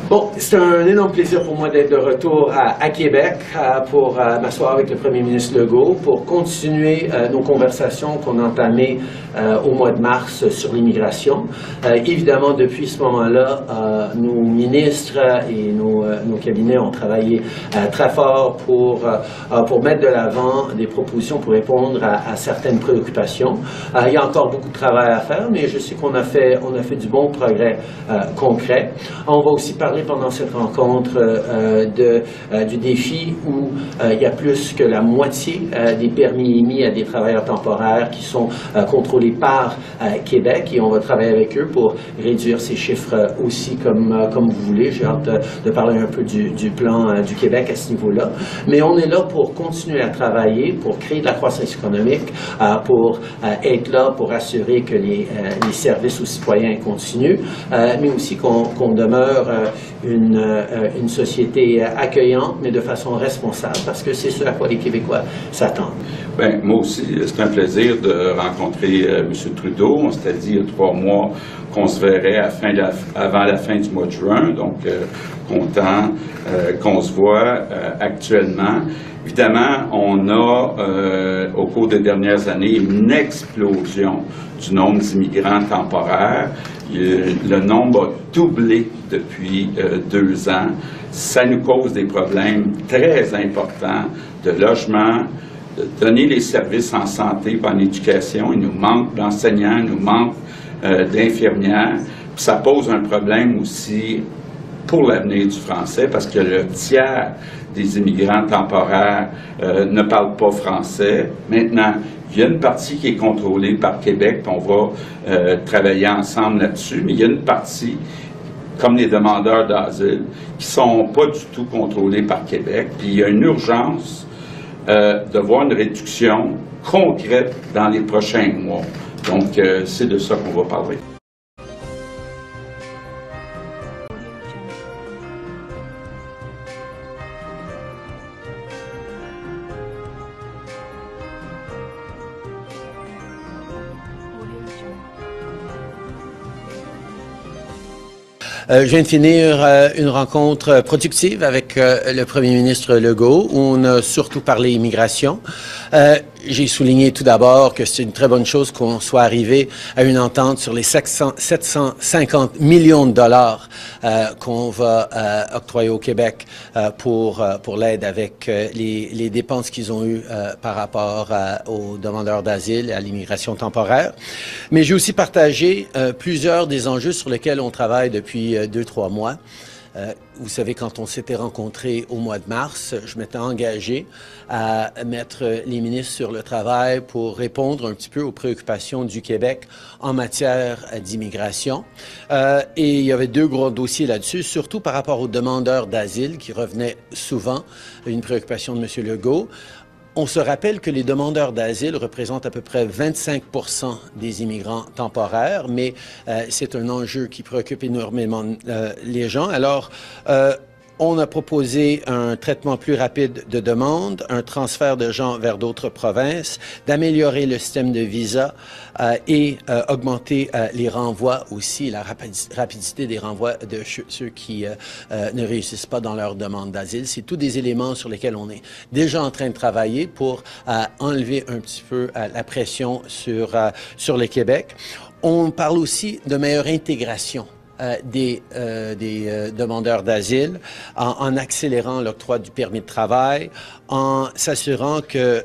Bon, c'est un énorme plaisir pour moi d'être de retour à Québec pour m'asseoir avec le premier ministre Legault pour continuer nos conversations qu'on a entamées au mois de mars sur l'immigration. Évidemment, depuis ce moment-là, nos ministres et nos cabinets ont travaillé très fort pour mettre de l'avant des propositions pour répondre à certaines préoccupations. Il y a encore beaucoup de travail à faire, mais je sais qu'on a fait du bon progrès concret. On va aussi parler pendant cette rencontre du défi où il y a plus que la moitié des permis émis à des travailleurs temporaires qui sont contrôlés par Québec, et on va travailler avec eux pour réduire ces chiffres aussi comme vous voulez. J'ai hâte de parler un peu du plan du Québec à ce niveau-là. Mais on est là pour continuer à travailler, pour créer de la croissance économique, pour être là pour assurer que les services aux citoyens continuent, mais aussi qu'on demeure une société accueillante, mais de façon responsable, parce que c'est ce à quoi les Québécois s'attendent. Bien, moi aussi, c'est un plaisir de rencontrer M. Trudeau. On s'était dit il y a 3 mois qu'on se verrait avant la fin du mois de juin, donc content qu'on se voit actuellement. Évidemment, on a, au cours des dernières années, une explosion du nombre d'immigrants temporaires. Le nombre a doublé depuis 2 ans. Ça nous cause des problèmes très importants de logement, de donner les services en santé et en éducation. Il nous manque d'enseignants, il nous manque d'infirmières. Puis ça pose un problème aussi pour l'avenir du français, parce que le tiers des immigrants temporaires ne parlent pas français. Maintenant, il y a une partie qui est contrôlée par Québec, puis on va travailler ensemble là-dessus, mais il y a une partie, comme les demandeurs d'asile, qui ne sont pas du tout contrôlés par Québec. Puis il y a une urgence de voir une réduction concrète dans les prochains mois. Donc, c'est de ça qu'on va parler. Je viens de finir une rencontre productive avec le premier ministre Legault, où on a surtout parlé immigration. J'ai souligné tout d'abord que c'est une très bonne chose qu'on soit arrivé à une entente sur les 750 millions de dollars qu'on va octroyer au Québec pour l'aide avec les dépenses qu'ils ont eues par rapport aux demandeurs d'asile et à l'immigration temporaire. Mais j'ai aussi partagé plusieurs des enjeux sur lesquels on travaille depuis 2-3 mois. Vous savez, quand on s'était rencontrés au mois de mars, je m'étais engagé à mettre les ministres sur le travail pour répondre un petit peu aux préoccupations du Québec en matière d'immigration. Et il y avait 2 gros dossiers là-dessus, surtout par rapport aux demandeurs d'asile qui revenaient souvent, une préoccupation de M. Legault. On se rappelle que les demandeurs d'asile représentent à peu près 25% des immigrants temporaires, mais c'est un enjeu qui préoccupe énormément les gens. Alors, on a proposé un traitement plus rapide de demande, un transfert de gens vers d'autres provinces, d'améliorer le système de visa et augmenter les renvois aussi, la rapidité des renvois de ceux qui ne réussissent pas dans leur demande d'asile. C'est tous des éléments sur lesquels on est déjà en train de travailler pour enlever un petit peu la pression sur le Québec. On parle aussi de meilleure intégration des demandeurs d'asile, en accélérant l'octroi du permis de travail, en s'assurant que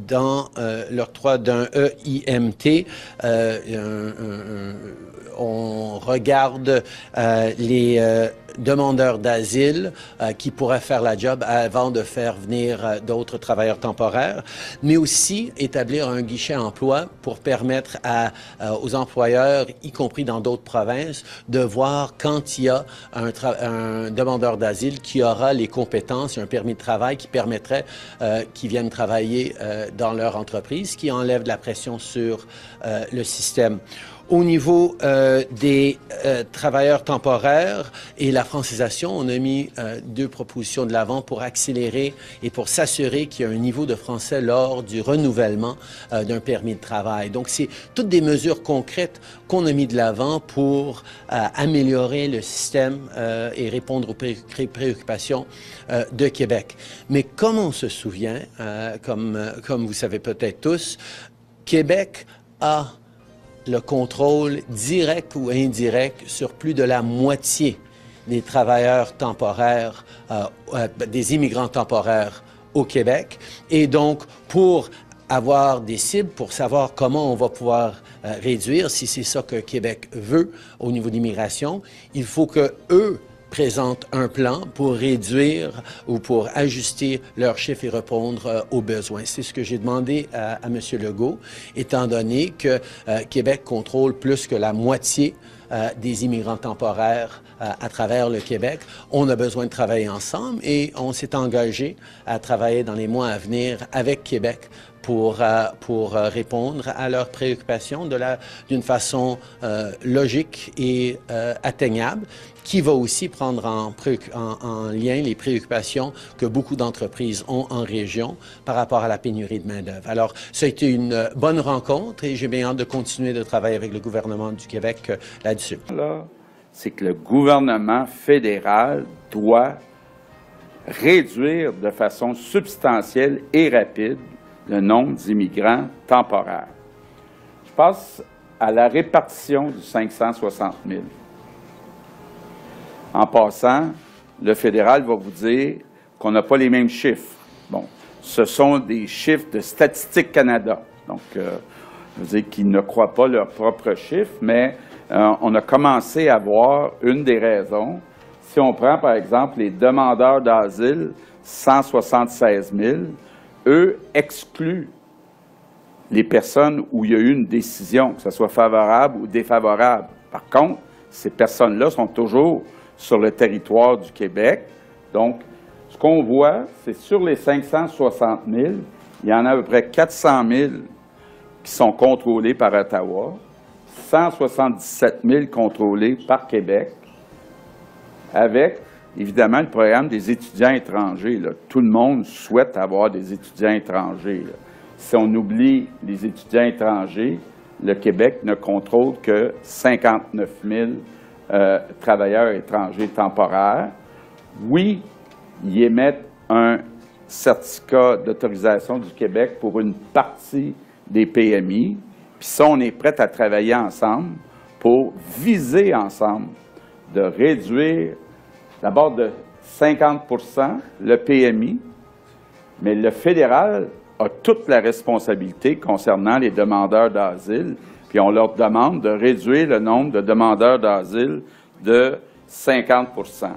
dans l'octroi d'un EIMT, on regarde les demandeurs d'asile qui pourraient faire la job avant de faire venir d'autres travailleurs temporaires, mais aussi établir un guichet emploi pour permettre aux employeurs, y compris dans d'autres provinces, de voir quand il y a un demandeur d'asile qui aura les compétences et un permis de travail qui permettrait qu'ils viennent travailler dans leur entreprise, qui enlève de la pression sur le système. Au niveau des travailleurs temporaires et la francisation, on a mis 2 propositions de l'avant pour accélérer et pour s'assurer qu'il y a un niveau de français lors du renouvellement d'un permis de travail. Donc, c'est toutes des mesures concrètes qu'on a mis de l'avant pour améliorer le système et répondre aux préoccupations de Québec. Mais comme on se souvient, comme vous savez peut-être tous, Québec a le contrôle direct ou indirect sur plus de la moitié des travailleurs temporaires, des immigrants temporaires au Québec. Et donc, pour avoir des cibles, pour savoir comment on va pouvoir réduire, si c'est ça que Québec veut au niveau d'immigration, il faut que eux présentent un plan pour réduire ou pour ajuster leurs chiffres et répondre aux besoins. C'est ce que j'ai demandé à M. Legault, étant donné que Québec contrôle plus que la moitié des immigrants temporaires à travers le Québec. On a besoin de travailler ensemble et on s'est engagé à travailler dans les mois à venir avec Québec pour répondre à leurs préoccupations d'une façon logique et atteignable, qui va aussi prendre en lien les préoccupations que beaucoup d'entreprises ont en région par rapport à la pénurie de main-d'œuvre. Alors, ça a été une bonne rencontre et j'ai bien hâte de continuer de travailler avec le gouvernement du Québec là-dessus. Là, c'est que le gouvernement fédéral doit réduire de façon substantielle et rapide le nombre d'immigrants temporaires. Je passe à la répartition du 560 000. En passant, le fédéral va vous dire qu'on n'a pas les mêmes chiffres. Bon, ce sont des chiffres de Statistique Canada. Donc, je veux dire qu'ils ne croient pas leurs propres chiffres, mais on a commencé à voir une des raisons. Si on prend, par exemple, les demandeurs d'asile, 176 000, eux excluent les personnes où il y a eu une décision, que ce soit favorable ou défavorable. Par contre, ces personnes-là sont toujours sur le territoire du Québec. Donc, ce qu'on voit, c'est sur les 560 000, il y en a à peu près 400 000 qui sont contrôlés par Ottawa, 177 000 contrôlés par Québec, avec, évidemment, le programme des étudiants étrangers. Là. Tout le monde souhaite avoir des étudiants étrangers. Là. Si on oublie les étudiants étrangers, le Québec ne contrôle que 59 000 travailleurs étrangers temporaires. Oui, ils émettent un certificat d'autorisation du Québec pour une partie des PMI. Puis ça, on est prêt à travailler ensemble pour viser ensemble de réduire d'abord de 50 % le PMI, mais le fédéral a toute la responsabilité concernant les demandeurs d'asile, puis on leur demande de réduire le nombre de demandeurs d'asile de 50 %.